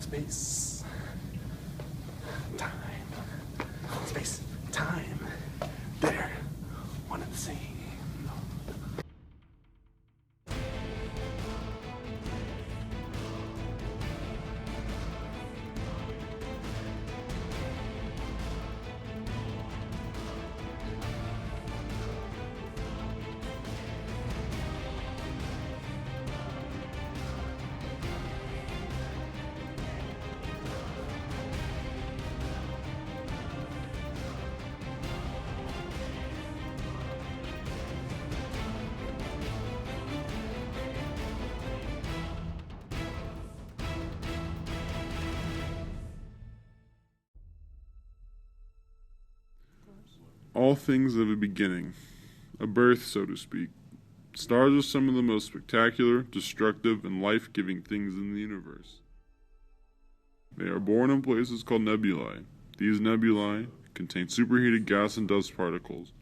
Space, time, space, time, they're one and the same. All things have a beginning, a birth, so to speak. Stars are some of the most spectacular, destructive, and life-giving things in the universe. They are born in places called nebulae. These nebulae contain superheated gas and dust particles.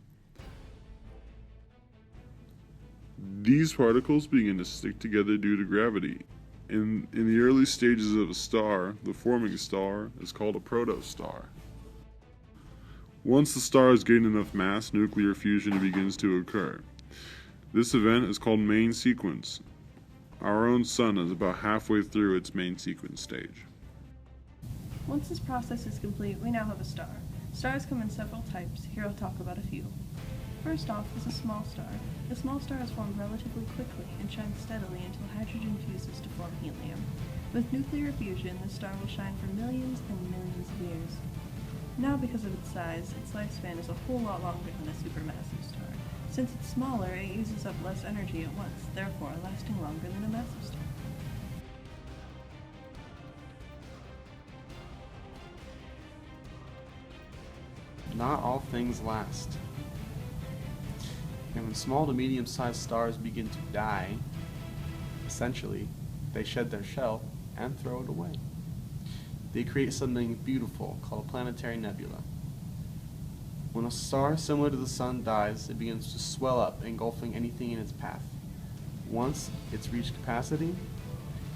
These particles begin to stick together due to gravity. In the early stages of a star, the forming star is called a protostar. Once the star has gained enough mass, nuclear fusion begins to occur. This event is called main sequence. Our own sun is about halfway through its main sequence stage. Once this process is complete, we now have a star. Stars come in several types. Here I'll talk about a few. First off is a small star. A small star is formed relatively quickly and shines steadily until hydrogen fuses to form helium. With nuclear fusion, the star will shine for millions and millions of years. Now, because of its size, its lifespan is a whole lot longer than a supermassive star. Since it's smaller, it uses up less energy at once, therefore lasting longer than a massive star. Not all things last. And when small to medium-sized stars begin to die, essentially, they shed their shell and throw it away. They create something beautiful called a planetary nebula. When a star similar to the Sun dies, it begins to swell up, engulfing anything in its path. Once it's reached capacity,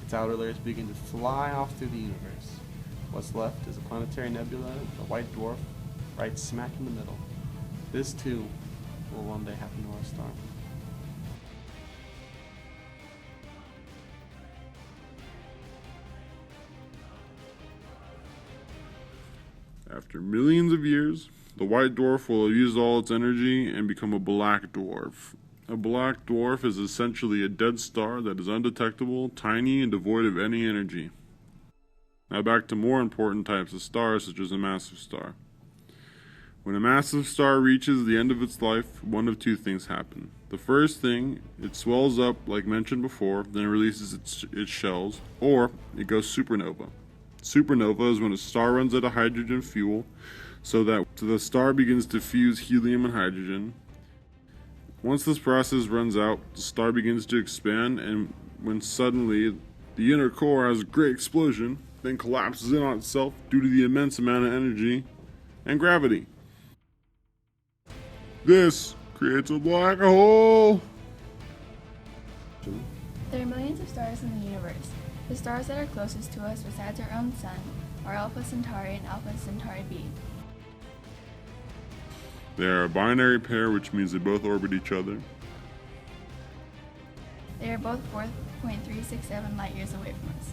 its outer layers begin to fly off through the universe. What's left is a planetary nebula, the white dwarf, right smack in the middle. This too will one day happen to our star. After millions of years, the white dwarf will have used all its energy and become a black dwarf. A black dwarf is essentially a dead star that is undetectable, tiny, and devoid of any energy. Now back to more important types of stars, such as a massive star. When a massive star reaches the end of its life, one of two things happen. The first thing, it swells up, like mentioned before, then it releases its shells, or it goes supernova. Supernova is when a star runs out of hydrogen fuel, so the star begins to fuse helium and hydrogen. Once this process runs out, the star begins to expand, and when suddenly the inner core has a great explosion, then collapses in on itself due to the immense amount of energy and gravity. This creates a black hole! There are millions of stars in the universe. The stars that are closest to us besides our own sun are Alpha Centauri and Alpha Centauri B. They are a binary pair, which means they both orbit each other. They are both 4.367 light years away from us.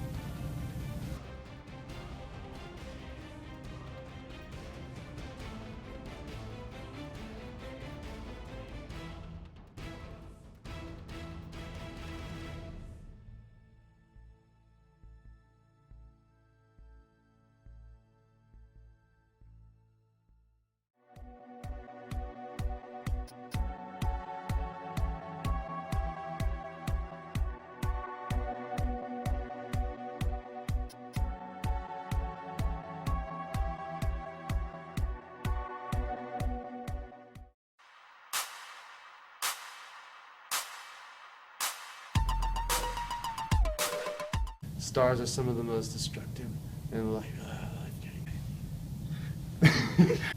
Stars are some of the most destructive and life-giving.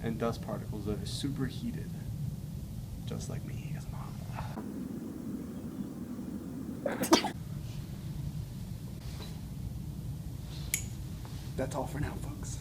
And dust particles that are superheated, just like me. that's all for now, folks.